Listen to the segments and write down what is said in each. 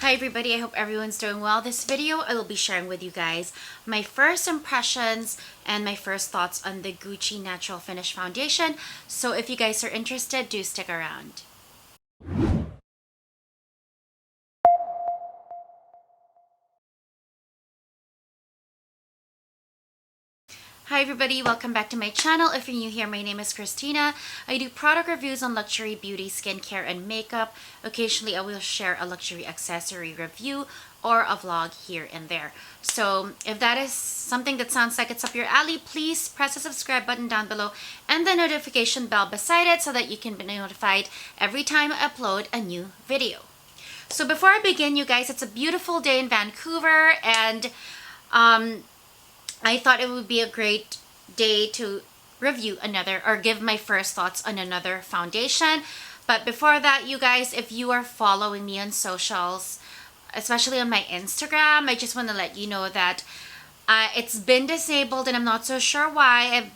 Hi everybody, I hope everyone's doing well. This video I will be sharing with you guys my first impressions and my first thoughts on the Gucci Natural Finish Foundation. So if you guys are interested, do stick around. Hi everybody, welcome back to my channel. If you're new here, my name is Christina. I do product reviews on luxury beauty, skincare, and makeup. Occasionally I will share a luxury accessory review or a vlog here and there. So if that is something that sounds like it's up your alley, please press the subscribe button down below and the notification bell beside it so that you can be notified every time I upload a new video. So before I begin, you guys, it's a beautiful day in Vancouver, and I thought it would be a great day to review another or give my first thoughts on another foundation. But before that, you guys, if you are following me on socials, especially on my Instagram, I just want to let you know that it's been disabled and I'm not so sure why.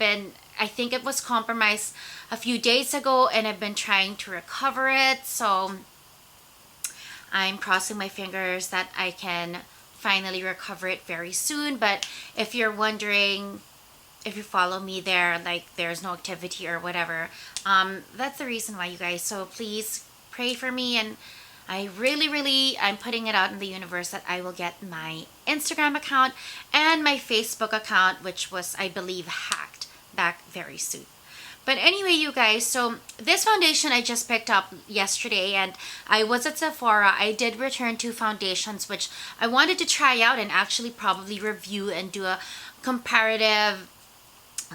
I think it was compromised a few days ago and I've been trying to recover it. So I'm crossing my fingers that I can finally recover it very soon. But if you're wondering, if you follow me there, like there's no activity or whatever, that's the reason why, you guys. So please pray for me, and I'm putting it out in the universe that I will get my Instagram account and my Facebook account, which was, I believe, hacked, back very soon. But anyway, you guys, so this foundation I just picked up yesterday, and I was at Sephora. I did return 2 foundations which I wanted to try out and actually probably review and do a comparative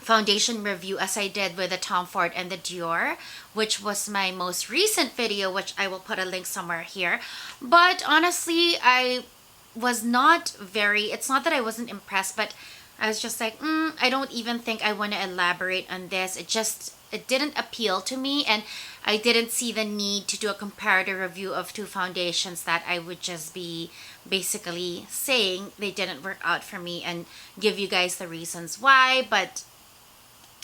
foundation review as I did with the Tom Ford and the Dior, which was my most recent video, which I will put a link somewhere here. But honestly, it's not that I wasn't impressed, but I was just like, I don't even think I want to elaborate on this. It didn't appeal to me, and I didn't see the need to do a comparative review of 2 foundations that I would just be basically saying they didn't work out for me and give you guys the reasons why. But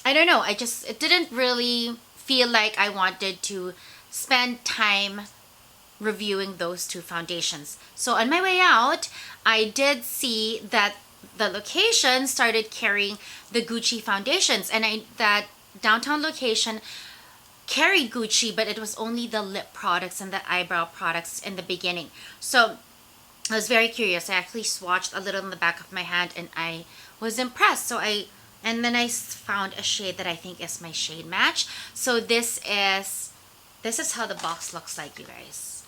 I don't know, it didn't really feel like I wanted to spend time reviewing those 2 foundations. So on my way out, I did see that the location started carrying the Gucci foundations, and that downtown location carried Gucci, but it was only the lip products and the eyebrow products in the beginning. So I was very curious. I actually swatched a little in the back of my hand and I was impressed. And then I found a shade that I think is my shade match. So this is how the box looks like, you guys.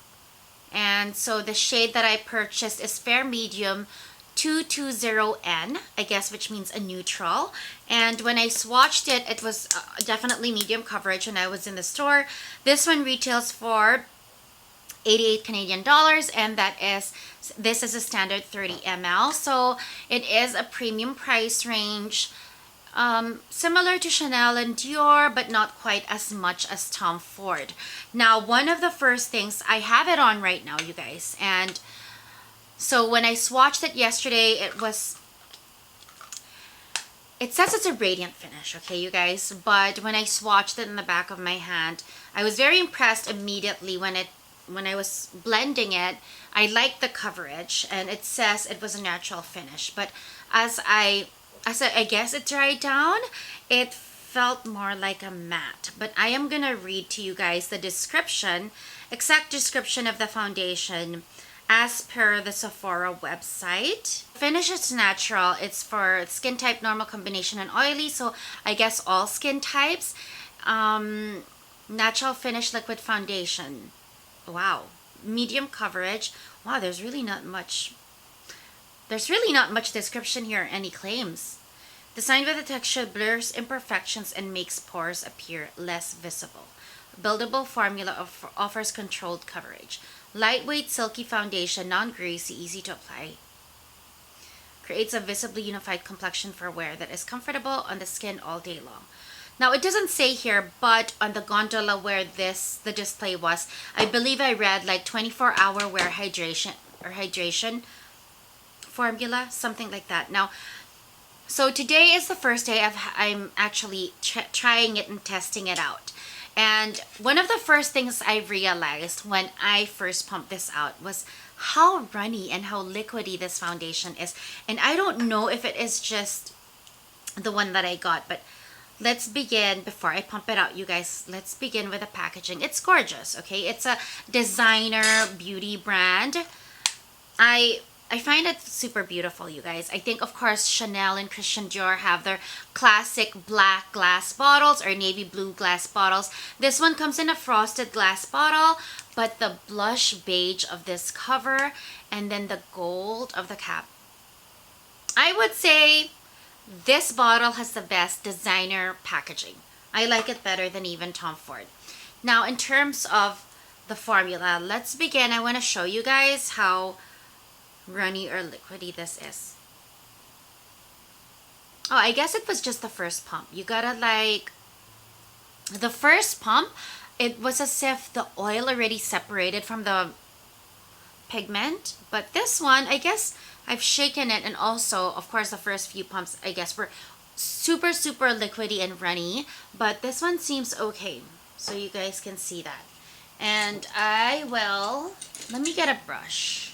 And so the shade that I purchased is Fair Medium 220N, I guess, which means a neutral. And when I swatched it, it was definitely medium coverage when I was in the store. This one retails for 88 Canadian dollars, and this is a standard 30 ml. So it is a premium price range, similar to Chanel and Dior, but not quite as much as Tom Ford. Now, one of the first things, I have it on right now, you guys, and so when I swatched it yesterday, it says it's a radiant finish, okay, you guys? But when I swatched it in the back of my hand, I was very impressed immediately when I was blending it. I liked the coverage, and it says it was a natural finish. But as I guess it dried down, it felt more like a matte. But I am gonna read to you guys the exact description of the foundation as per the Sephora website. Finish is natural. It's for skin type, normal, combination, and oily. So I guess all skin types. Natural finish liquid foundation. Wow. Medium coverage. Wow, there's really not much description here, any claims. Designed with a texture, blurs imperfections and makes pores appear less visible. Buildable formula offers controlled coverage. Lightweight, silky foundation, non-greasy, easy to apply. Creates a visibly unified complexion for wear that is comfortable on the skin all day long. Now, it doesn't say here, but on the gondola where the display was, I believe I read like 24-hour wear hydration formula, something like that. Now, so today is the first day I'm actually trying it and testing it out. And one of the first things I realized when I first pumped this out was how runny and how liquidy this foundation is. And I don't know if it is just the one that I got, but let's begin. Before I pump it out, you guys, let's begin with the packaging. It's gorgeous, okay? It's a designer beauty brand. I find it super beautiful, you guys. I think, of course, Chanel and Christian Dior have their classic black glass bottles or navy blue glass bottles. This one comes in a frosted glass bottle, but the blush beige of this cover and then the gold of the cap. I would say this bottle has the best designer packaging. I like it better than even Tom Ford. Now, in terms of the formula, let's begin. I want to show you guys how runny or liquidy this is. Oh, I guess it was just the first pump. You gotta like, the first pump, it was as if the oil already separated from the pigment. But this one, I guess I've shaken it, and also, of course, the first few pumps, I guess, were super, super liquidy and runny. But this one seems okay. So you guys can see that. And I will, let me get a brush.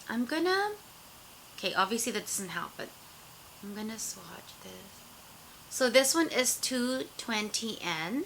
I'm gonna, okay, obviously that doesn't help, but I'm gonna swatch this. So this one is 220N.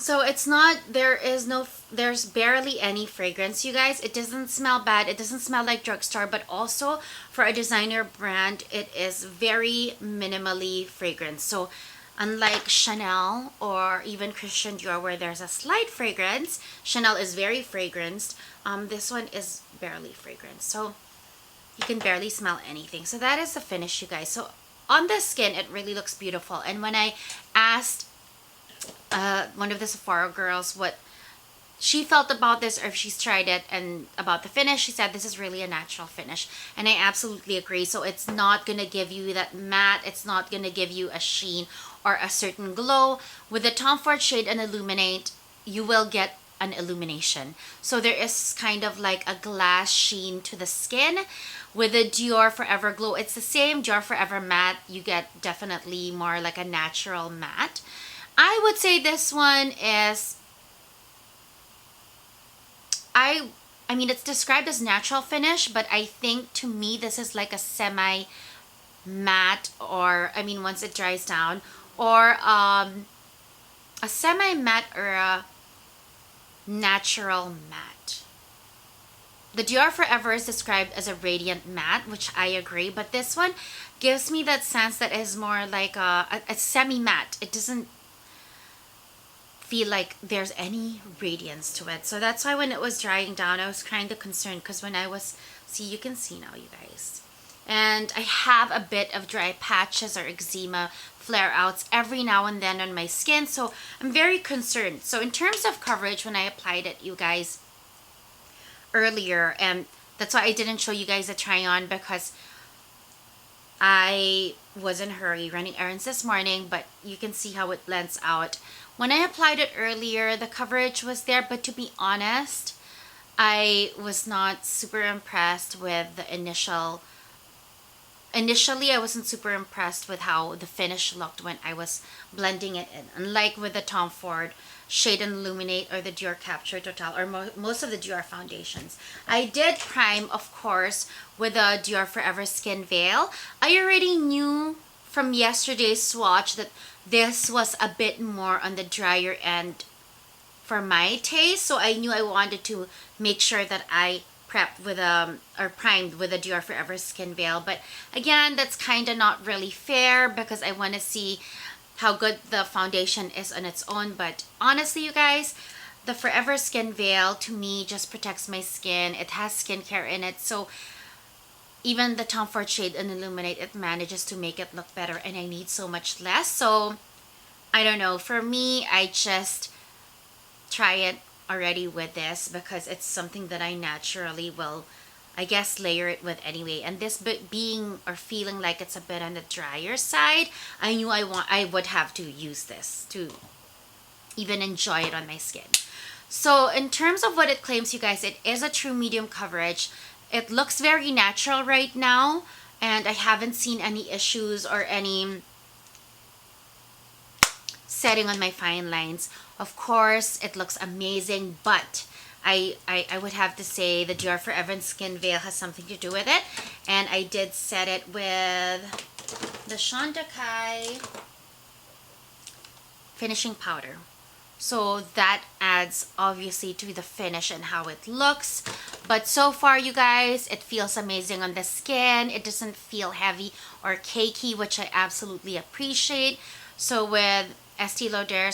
So it's not, there's barely any fragrance, you guys. It doesn't smell bad. It doesn't smell like drugstore, but also for a designer brand, it is very minimally fragrance. So unlike Chanel or even Christian Dior, where there's a slight fragrance, Chanel is very fragranced. This one is barely fragrance. So you can barely smell anything. So that is the finish, you guys. So on the skin, it really looks beautiful. And when I asked one of the Sephora girls what she felt about this, or if she's tried it, and about the finish, she said this is really a natural finish, and I absolutely agree. So it's not gonna give you that matte, it's not gonna give you a sheen or a certain glow. With the Tom Ford Shade and Illuminate, you will get an illumination, so there is kind of like a glass sheen to the skin. With the Dior Forever Glow, it's the same. Dior Forever Matte, you get definitely more like a natural matte. I would say this one is, I mean, it's described as natural finish, but I think to me this is like a semi matte, or I mean once it dries down, or a semi matte or a natural matte. The Dior Forever is described as a radiant matte, which I agree, but this one gives me that sense that is more like a semi matte. It doesn't feel like there's any radiance to it. So that's why when it was drying down, I was kind of concerned, because when I was, see, you can see now, you guys, and I have a bit of dry patches or eczema flare outs every now and then on my skin, so I'm very concerned. So in terms of coverage, when I applied it, you guys, earlier, and that's why I didn't show you guys a try on, because I was in a hurry running errands this morning, but you can see how it blends out. When I applied it earlier, the coverage was there, but to be honest, I was not super impressed with the initially I wasn't super impressed with how the finish looked when I was blending it in. Unlike with the Tom Ford Shade and Illuminate or the Dior Capture Total, or most of the Dior foundations. I did prime, of course, with the Dior Forever Skin Veil. I already knew from yesterday's swatch that this was a bit more on the drier end for my taste, so I knew I wanted to make sure that I prepped with or primed with a Dior Forever Skin Veil. But again, that's kind of not really fair, because I want to see how good the foundation is on its own. But honestly, you guys, the Forever Skin Veil to me just protects my skin. It has skincare in it, so even the Tom Ford Shade and Illuminate, it manages to make it look better, and I need so much less. So I don't know, for me, I just try it already with this, because it's something that I naturally will, I guess, layer it with anyway. And this being or feeling like it's a bit on the drier side, I knew I would have to use this to even enjoy it on my skin. So in terms of what it claims, you guys, it is a true medium coverage. It looks very natural right now, and I haven't seen any issues or any setting on my fine lines. Of course, it looks amazing, but I would have to say the Dior Forever Skin Veil has something to do with it. And I did set it with the Chantecaille finishing powder. So that adds obviously to the finish and how it looks. But so far, you guys, it feels amazing on the skin. It doesn't feel heavy or cakey, which I absolutely appreciate. So with Estee Lauder,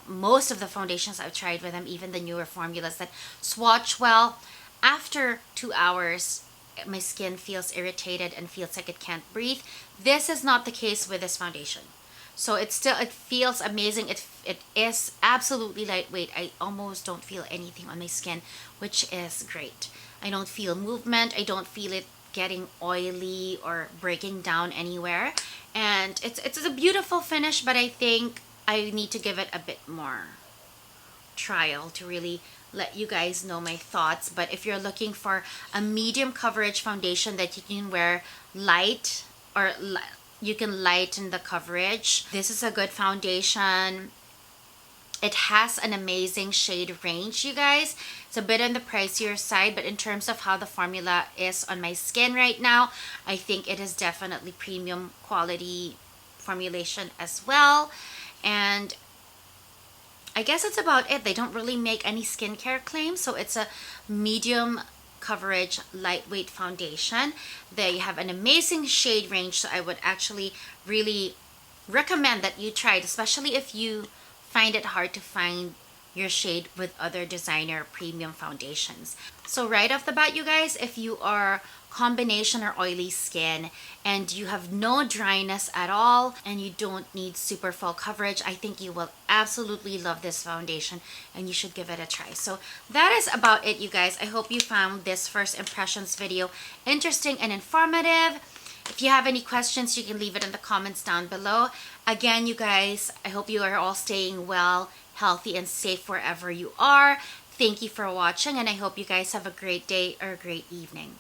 most of the foundations I've tried with them, even the newer formulas that swatch well, after 2 hours, my skin feels irritated and feels like it can't breathe. This is not the case with this foundation. So it feels amazing. It is absolutely lightweight. I almost don't feel anything on my skin, which is great. I don't feel movement. I don't feel it getting oily or breaking down anywhere. And it's a beautiful finish, but I think I need to give it a bit more trial to really let you guys know my thoughts. But if you're looking for a medium coverage foundation that you can wear light, or you can lighten the coverage, this is a good foundation. It has an amazing shade range, you guys. It's a bit on the pricier side, but in terms of how the formula is on my skin right now, I think it is definitely premium quality formulation as well. And I guess that's about it. They don't really make any skincare claims, so it's a medium coverage lightweight foundation. They have an amazing shade range, so I would actually really recommend that you try it, especially if you find it hard to find your shade with other designer premium foundations. So right off the bat, you guys, if you are combination or oily skin and you have no dryness at all and you don't need super full coverage, I think you will absolutely love this foundation and you should give it a try. So that is about it, you guys. I hope you found this first impressions video interesting and informative. If you have any questions, you can leave it in the comments down below. Again, you guys, I hope you are all staying well, healthy, and safe wherever you are. Thank you for watching, and I hope you guys have a great day or a great evening.